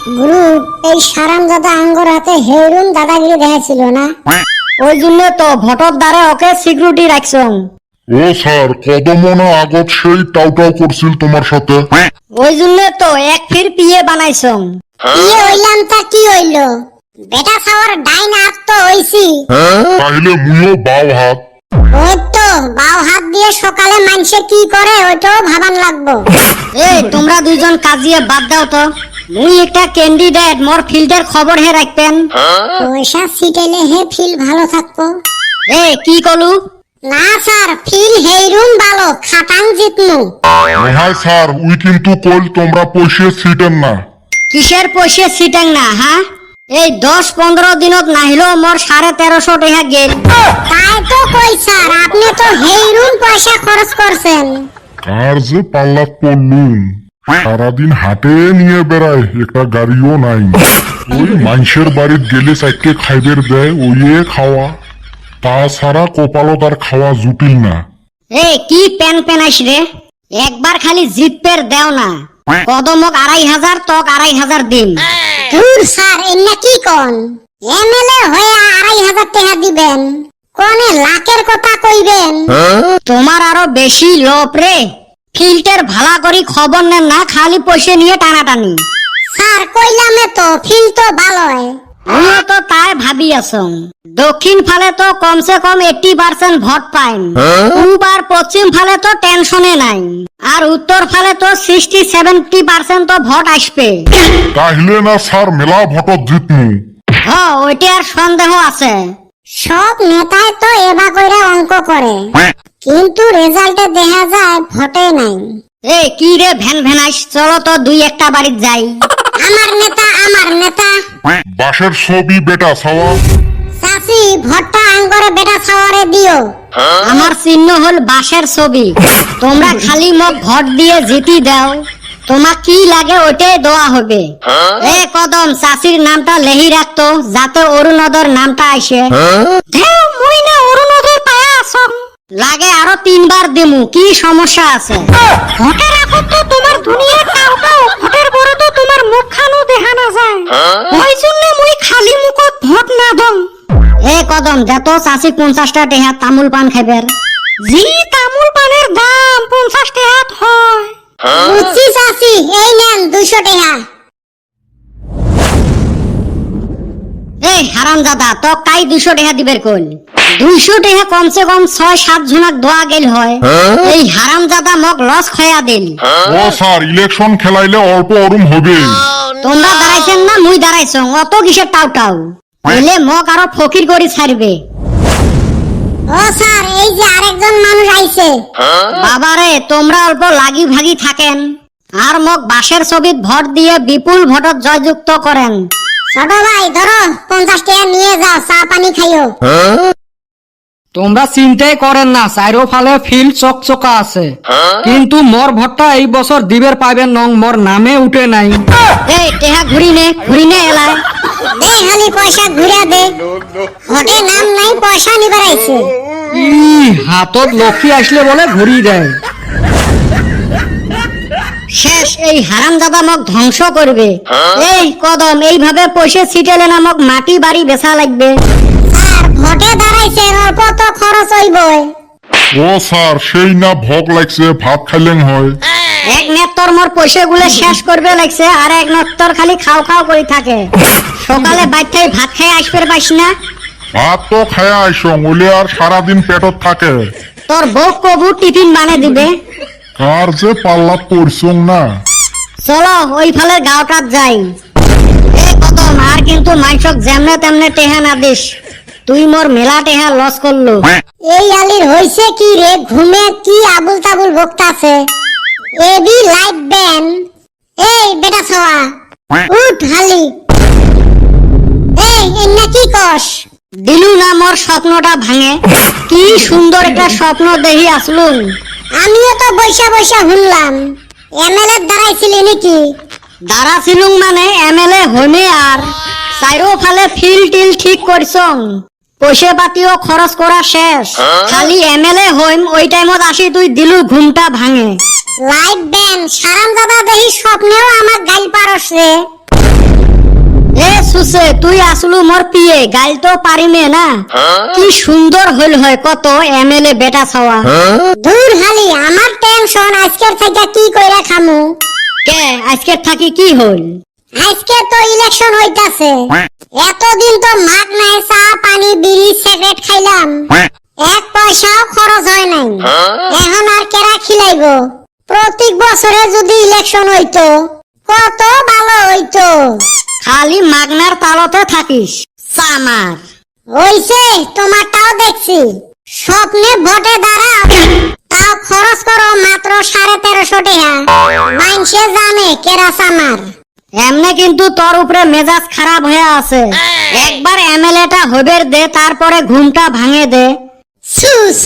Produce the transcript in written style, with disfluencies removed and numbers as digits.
গুরু, এই সারামজাদা আঙ্গর হাতে হেরুন দাদাগিরি দেখাছিল না, ওই জন্য তো ভোটর দ্বারে ওকে সিকিউরিটি রাখছং। ও স্যার, কদমনা আগত সেই টাউটাও করছিল তোমার সাথে। ওই জন্য তো এক ফির পিয়ে বানাইছং। ইয়ে হইলাম তা কি হইল? বেটা ছাওয়ার ডাইন হাত তো হইছি। তাহলে মুইও বাও হাত। ওই তো বাও হাত দিয়ে সকালে মানুষে কি করে ওইটাও ভাবান লাগবো। এই তোমরা দুইজন কাজিয়ে বাদ দাও তো। মুই একটা ক্যান্ডিডেট, মোর ফিল্ডের খবর হে রাখবেন। পয়সা ছিটাইলে হে ফিল ভালো থাকবো। এ কি কলু? না স্যার, ফিল হেরুন ভালো, খাটাং জিতনু। হ্যাঁ স্যার, উই কিন্তু কইল তোমরা পয়সা ছিটেন না। কিসের পয়সা ছিটাং না? হ্যাঁ, এই 10-15 দিনত নাহিলেও মোর 1350 টাকা গেল। তাই তো কই স্যার, আপনি তো হেরুন পয়সা খরচ করছেন। কার যে পাল্লাত পড়লুম, সারাদিন হাটে নিয়ে বেড়ায়, একটা গাড়িও নাই। ওই মানুষের বাড়িতে গেলে চারটে খাইবের দেয়, ওইয়ে খাওয়া। তাছাড়া কপালত আর খাওয়া জুটিল না। এ কি প্যান প্যানাইস রে? একবার খালি জিপের দেও না। কদমক 2500, তক 2500 দিন। দূর স্যার, এমনি কি কন? এমএলএ হয়ে 2500 টাকা দিবেন, কোনে লাখের কথা কইবেন? তোমার আরো বেশি লোভ রে। ফিল্টার ভালা করি খবর নেন না, খালি পয়সা নিয়ে টানাটানি। স্যার কইলামে তো ফিল তো ভালোই। আমিও তো তাই ভাবি আছো। দক্ষিণ ফালে তো কমসে কম 80% ভোট পাইন। পূব আর পশ্চিম ফালে তো টেনশনে নাই। আর উত্তর ফালে তো 60-70% তো ভোট আসবে। তাহলে না স্যার মেলা ভোটত জিতমু। ওইটা আর সন্দেহ আছে? সব নেতাই তো এবা কইরা অঙ্ক করে, কিন্তু রেজাল্টে দেখা যায় ভোটে নাই। এ কি রে ভ্যান ভ্যানাইস, চলো তো দুই একটা বাড়ির যাই। আমার নেতা, আমার নেতা। বাসের ছবি বেটা ছাওয়া। চাচি, ভোটটা আঙ্গরে বেটা ছাওয়ারে দিও। আমার চিহ্ন হল বাঁশের ছবি। তোমরা খালি মোক ভোট দিয়ে জিতি দাও, তোমার কি লাগে ওইটাই দেওয়া হবে। এ কদম, চাষির নামটা লেহি রাখতো, যাতে অরুণোদয়ের নামটা আসে। মুই না অরুণোদয় পায়া আসম। লাগে আরো 3 বার দিমু, কি সমস্যা আছে? ভোটের আগত তো তোমার দুনিয়া কাউটাও, ভোটের পরে তো তোমার মুখখানো দেখা না যায়। ওই জন্য মুই খালি মুখত ভোট না দম। এ কদম, যত চাষি 50টা টাকা তামুল পান খাইবের। জি তামুল পানের দাম 50 টাকা হয়। বুঝছি চাচি, এই নেন 200 টাকা। এই হারামজাদা, তো কাই 200 টাকা দিবের কইল? 200 টাকা কমসে কম 6-7 জনক দোয়া গেল হয়। এই হারামজাদা মোক লস খয়া দিল। ও স্যার, ইলেকশন খেলাইলে অল্প অরুম হবে। তোমরা দাঁড়াইছেন না মুই দাঁড়াইছ, অত কিসের টাউ টাউ? এলে মোক আরো ফকির করি ছাড়বে। ও স্যার, এই যে আরেকজন মানুষ আইছে। বাবারে, তোমরা অল্প লাগি ভাগি থাকেন আর মোক বাঁশের ছবিত ভোট দিয়ে বিপুল ভোটত জয়যুক্ত করেন। ছোট ভাই ধরো, 50 টাকা নিয়ে যাও, চা পানি খাইও। তোমরা চিন্তাই করেন না, চাইরো ফালে ফিল্ড চকচকা আছে, কিন্তু মোর ভোটটা এই বছর দিবের পাইবেন নং, মোর নামে উঠে নাই। এই টেহা ঘুরি নে এলাই। দে হালি পয়সা ঘুরা দে। ভোটে নাম নাই, পয়সা নিবার আইছে। হাতত লক্ষ্মী আসলে বলে ঘুরি দেয়। শেষ, এই হারামজাদা মোক ধ্বংস করবে। এই কদম, এইভাবে পয়সা ছিটালে না মোক মাটি বাড়ি বেচা লাগবে। আর ভোটে দাঁড়াইছে, অল্প তো খরচ হইবই। ও স্যার, সেই না ভোগ লাগছে, ভাত খাইলেন হয়। এক নেত্তর মোর পয়সা গুলো শেষ করবে লাগছে, আর এক নেত্তর খালি খাও খাও করে থাকে। সকালে বাইরে ভাত খাই আসবে পাইস না? ভাত তো খায়া আইসং, ওলে আর সারাদিন পেটত থাকে। তোর বউ কবু টিফিন বানে দিবে। কার যে পাল্লাত পড়ছং না। চলো ওই ফালে গাঁওটাত যাই। এ কদম, আর কিন্তু মাইসক যেমনে তেমনে টেহা না দিস, তুই মোর মেলা টেহা লস করলো। এই আলির হইছে কি রে? ঘুমে কি আবুল তাবুল বকতাছে। AB light ban. এই বেটা ছাওয়া, উঠ হালি। এই এন্না কি কস? দিলু না মোর স্বপ্নটা ভাঙে। কি সুন্দর একটা স্বপ্ন দেখি আসলুম। আমিও তো বৈশা বৈশা শুনলাম। এমএলএ দাঁড়াইছিলি নাকি? দাঁড়া ছিলুম মানে এমএলএ হইমে, আর চাইরো ফালে ফিল টিল ঠিক করছং। পয়সা পাতিও খরচ করা শেষ, খালি এমএলএ হইম। ওই টাইমত আসি তুই দিলু ঘুমটা ভাঙে। লাইট ব্যান, সারাম দাদা দেখি স্বপ্নেও আমার গাইল পারস রে। সুসে তুই আসলু মোর পিয়ে গাইল তো পারিমে না কি সুন্দর হইল হয় কত এমএলএ বেটা ছাওয়া দূর হালি আমার টেনশন আজকের থেকে কি কইরা খামু। কে আজকে থাকি কি হইল আজকে তো ইলেকশন হইতাছে, এতদিন তো মাগ নাই চা পানি বিড়ি সিগারেট খাইলাম, এক পয়সাও খরচ হয় নাই, এখন আর কেরা খিলাইব। প্রত্যেক বছরে যদি ইলেকশন হইতো কত ভালো হইতো। খালি মাগনার তালতে থাকিস সামার হইছে তোমারটাও দেখছি, স্বপ্নে ভোটে দাঁড়াও তাও খরচ করো মাত্র 1350 টাকা, মানুষে জানে কেরা সামার। এমনে কিন্তু তোর উপরে মেজাজ খারাপ হয়ে আছে, একবার এমএলএটা হবের দে তারপরে ঘুমটা ভাঙে দে। সুস